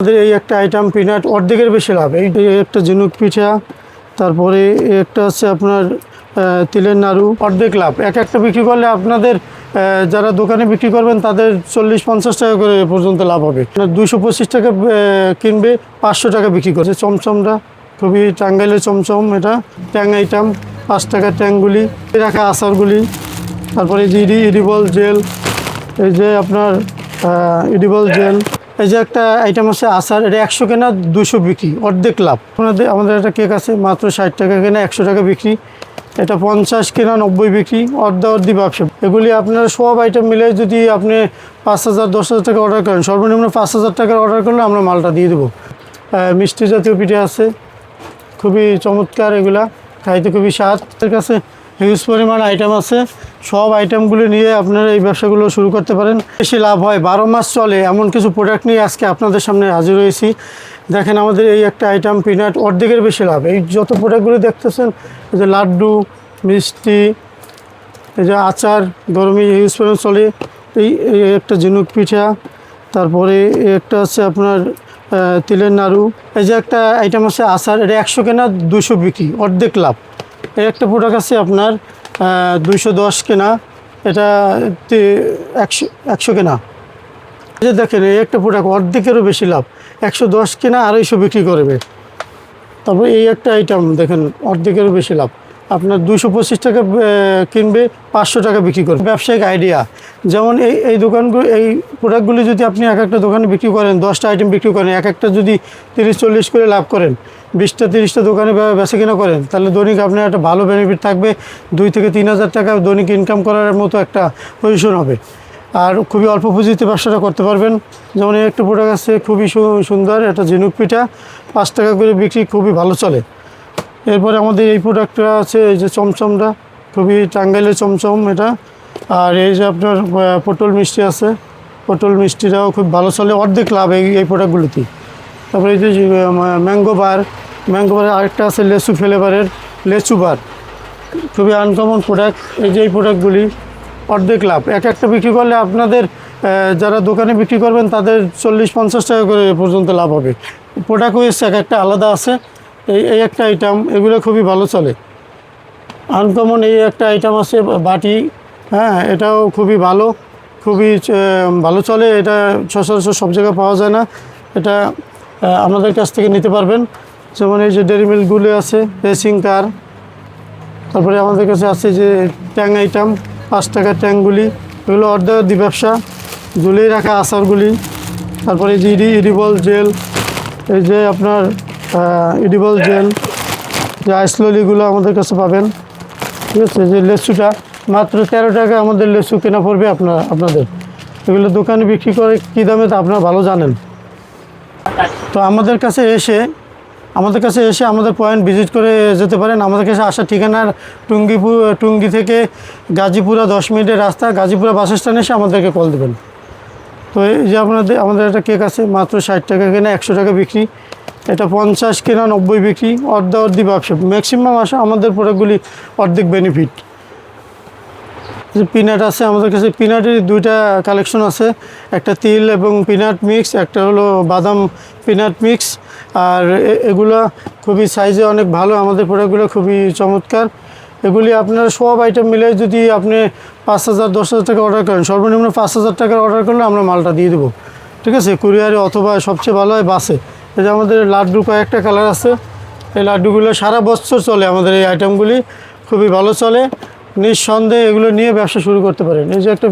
আমাদের এই একটা আইটেম পিনাট অর্ধেকের বেশি লাভ। এই একটা ঝিনুক পিঠা, তারপরে একটা হচ্ছে আপনার তিলের নাড়ু, অর্ধেক লাভ। একটা বিক্রি করলে আপনাদের যারা দোকানে বিক্রি করবেন তাদের 40-50 টাকা করে পর্যন্ত লাভ হবে। 225 টাকা কিনবে, 500 টাকা বিক্রি করছে। চমচমটা খুবই টাঙ্গাইলের চমচম, এটা ট্যাং আইটেম, 5 টাকার ট্যাংগুলি রাখা, আচারগুলি, তারপরে যে ইডিবল জেল, এই যে আপনার ইডিবল জেল, এই যে একটা আইটেম আছে আচার, এটা 100 কেনা 200 বিক্রি, অর্ধেক লাভ। আমাদের একটা কেক আছে মাত্র 60 টাকা কেনা 100 টাকা বিক্রি, এটা 50 কেনা 90 বিক্রি, অর্ধি ব্যবসা। এগুলি আপনারা সব আইটেম মিলে যদি আপনি 5000-10,000 টাকা অর্ডার করেন, সর্বনিম্ন 5000 টাকার অর্ডার করলে আমরা মালটা দিয়ে দেবো। মিষ্টি জাতীয় পিঠে আছে, খুবই চমৎকার, এগুলা খাইতে খুবই স্বাদ। এর কাছে হিউজ পরিমাণ আইটেম আছে, সব আইটেমগুলো নিয়ে আপনারা এই ব্যবসাগুলো শুরু করতে পারেন, বেশি লাভ হয়, 12 মাস চলে এমন কিছু প্রোডাক্ট নিয়ে আজকে আপনাদের সামনে হাজির হয়েছি। দেখেন আমাদের এই একটা আইটেম পিনাট অর্ধেকের বেশি লাভ। এই যত প্রোডাক্টগুলো দেখতেছেন, এই যে লাড্ডু, মিষ্টি, এই যে আচার, গরমে হিউজ পরিমাণ চলে। এই একটা ঝিনুক পিঠা, তারপরে একটা হচ্ছে আপনার তিলের নাড়ু, এই যে একটা আইটেম আছে আচার, এটা 100 কেনা 200 বিক্রি, অর্ধেক লাভ। এই একটা প্রোডাক্ট আছে আপনার 210 কেনা, এটা 100 কেনা। এই যে দেখেন এই একটা প্রোডাক্ট অর্ধেকেরও বেশি লাভ, 110 কেনা 250 বিক্রি করবে। তারপরে এই একটা আইটেম দেখেন অর্ধেকেরও বেশি লাভ, আপনার 225 টাকা কিনবে, 500 টাকা বিক্রি করবে। ব্যবসায়িক আইডিয়া, যেমন এই দোকানগুলো, এই প্রোডাক্টগুলি যদি আপনি একটা দোকানে বিক্রি করেন, 10টা আইটেম বিক্রি করেন, একটা যদি 30-40 করে লাভ করেন, 20-30টা দোকানে বেচা কিনা করেন, তাহলে দৈনিক আপনার একটা ভালো বেনিফিট থাকবে। 2 থেকে 3 হাজার টাকা দৈনিক ইনকাম করার মতো একটা পজিশন হবে, আর খুবই অল্প পুঁজিতে ব্যবসাটা করতে পারবেন। যেমন এই একটা প্রোডাক্ট আছে খুবই সুন্দর, এটা ঝিনুক পিঠা, 5 টাকা করে বিক্রি, খুবই ভালো চলে। এরপরে আমাদের এই প্রোডাক্টটা আছে, এই যে চমচমটা, খুবই টাঙ্গাইলের চমচম এটা। আর এই যে আপনার পটল মিষ্টি আছে, পটল মিষ্টিটাও খুব ভালো চলে, অর্ধেক লাভ এই প্রোডাক্টগুলোতেই। তারপরে এই যে ম্যাঙ্গো বার আরেকটা আছে লেচু ফ্লেভারের লেচু বার, খুবই আনকমন প্রোডাক্ট। এই যে এই প্রোডাক্টগুলি অর্ধেক লাভ। একটা বিক্রি করলে আপনাদের যারা দোকানে বিক্রি করবেন তাদের 40-50 টাকা করে পর্যন্ত লাভ হবে। প্রোডাক্ট ওয়েস্ট একটা আলাদা আছে। এই একটা আইটেম, এগুলো খুবই ভালো চলে, আনকমন। এই একটা আইটেম আছে বাটি, হ্যাঁ, এটাও খুবই ভালো, খুবই ভালো চলে। এটা সচরাচর সব জায়গায় পাওয়া যায় না, এটা আমাদের কাছ থেকে নিতে পারবেন। যেমন এই যে ডেরি মিল্কগুলো আছে, রেসিং কার, তারপরে আমাদের কাছে আছে যে ট্যাং আইটেম, 5 টাকার ট্যাংগুলি, এগুলো অর্ধি ব্যবসা। ঝুলিয়ে রাখা আচারগুলি, তারপরে যে ইডিবল জেল, এই যে আপনার ইডিবল জেল, যে আইসললিগুলো আমাদের কাছে পাবেন, ঠিক আছে। যে লেচুটা মাত্র 13 টাকা আমাদের লেচু কেনা পড়বে আপনাদের। এগুলো দোকানে বিক্রি করে কী দামে তা আপনারা ভালো জানেন। তো আমাদের কাছে এসে আমাদের পয়েন্ট ভিজিট করে যেতে পারেন। আমাদের কাছে আসার ঠিকানার টুঙ্গি থেকে গাজীপুরা 10 মিনিটের রাস্তা, গাজীপুরা বাস স্ট্যান্ডে এসে আমাদেরকে কল দেবেন। তো এই যে আমাদের একটা কেক আছে মাত্র 60 টাকা কেনা 100 টাকা বিক্রি, এটা 50 কেনা 90 বিক্রি, অর্ধি ব্যবসা। ম্যাক্সিমাম আসে আমাদের প্রোডাক্টগুলি অর্ধেক বেনিফিট। যে পিনাট আছে আমাদের কাছে, পিনাটের 2টা কালেকশন আছে, একটা তিল এবং পিনাট মিক্স, একটা হলো বাদাম পিনাট মিক্স। আর এগুলা খুবই সাইজে অনেক ভালো, আমাদের প্রোডাক্টগুলো খুবই চমৎকার। এগুলি আপনারা সব আইটেম মিলে যদি আপনি 5000-10,000 টাকা অর্ডার করেন, সর্বনিম্ন 5000 টাকার অর্ডার করলে আমরা মালটা দিয়ে দেবো, ঠিক আছে, কুরিয়ারে, অথবা সবচেয়ে ভালো হয় বাসে। এই যে আমাদের লাড্ডু কয়েকটা কালার আছে, এই লাড্ডুগুলো সারা বছর চলে, আমাদের এই আইটেমগুলি খুবই ভালো চলে। নিঃসন্দেহে এগুলো নিয়ে ব্যবসা শুরু করতে পারেন। এই যে একটা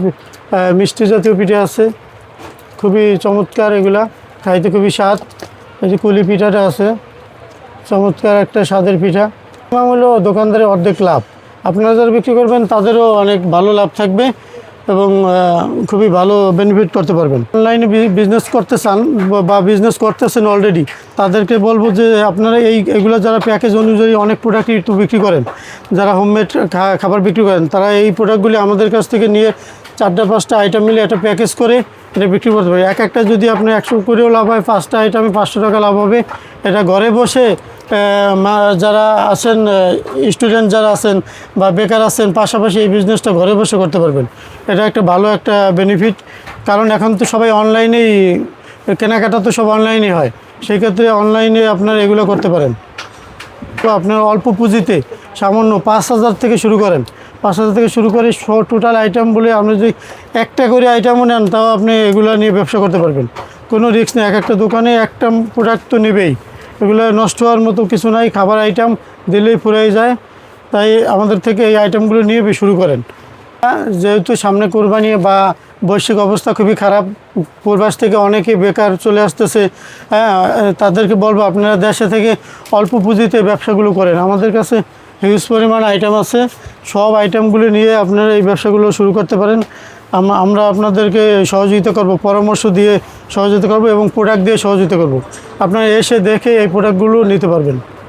মিষ্টি জাতীয় পিঠা আছে, খুবই চমৎকার, এগুলা খাইতে খুবই স্বাদ। এই যে কুলি পিঠাটা আছে, চমৎকার একটা স্বাদের পিঠা। হলো দোকানদারের অর্ধেক লাভ, আপনারা যারা বিক্রি করবেন তাদেরও অনেক ভালো লাভ থাকবে এবং খুবই ভালো বেনিফিট করতে পারবেন। অনলাইনে বিজনেস করতে চান বা বিজনেস করতেছেন অলরেডি, তাদেরকে বলবো যে আপনারা এগুলো যারা প্যাকেজ অনুযায়ী অনেক প্রোডাক্ট একটু বিক্রি করেন, যারা হোমমেড খাবার বিক্রি করেন, তারা এই প্রোডাক্টগুলি আমাদের কাছ থেকে নিয়ে 4-5টা আইটেম মিলে একটা প্যাকেজ করে এটা বিক্রি করতে পারে। একটা যদি আপনি 100 করেও লাভ হয়, 5টা আইটেমে 500 টাকা লাভ হবে। এটা ঘরে বসে যারা আছেন, স্টুডেন্ট যারা আছেন বা বেকার আছেন, পাশাপাশি এই বিজনেসটা ঘরে বসে করতে পারবেন। এটা একটা ভালো একটা বেনিফিট, কারণ এখন তো সবাই অনলাইনেই কেনাকাটা তো সব অনলাইনে হয়, সেই ক্ষেত্রে অনলাইনে আপনারা এগুলো করতে পারেন। তো আপনার অল্প পুঁজিতে সামান্য 5,000 থেকে শুরু করেন, 5,000 থেকে শুরু করে টোটাল আইটেম বলে আপনি যদি একটা করে আইটেমও নেন তাও আপনি এগুলো নিয়ে ব্যবসা করতে পারবেন, কোনো রিস্ক নেই। এক একটা দোকানে একটা প্রোডাক্ট তো নেবেই, এগুলো নষ্ট হওয়ার মতো কিছু নাই, খাবার আইটেম দিলেই ফুরাই যায়। তাই আমাদের থেকে এই আইটেমগুলো নিয়ে শুরু করেন। যেহেতু সামনে কোরবানি বা বৈশ্বিক অবস্থা খুবই খারাপ, প্রবাস থেকে অনেকে বেকার চলে আসতেছে, হ্যাঁ, তাদেরকে বলবো আপনারা দেশে থেকে অল্প পুঁজিতে ব্যবসাগুলো করেন। আমাদের কাছে হিউজ পরিমাণ আইটেম আছে, সব আইটেমগুলো নিয়ে আপনারা এই ব্যবসাগুলো শুরু করতে পারেন। আমরা আপনাদেরকে সহযোগিতা করব, পরামর্শ দিয়ে সহযোগিতা করব এবং প্রোডাক্ট দিয়ে সহযোগিতা করব। আপনারা এসে দেখে এই প্রোডাক্টগুলো নিতে পারবেন।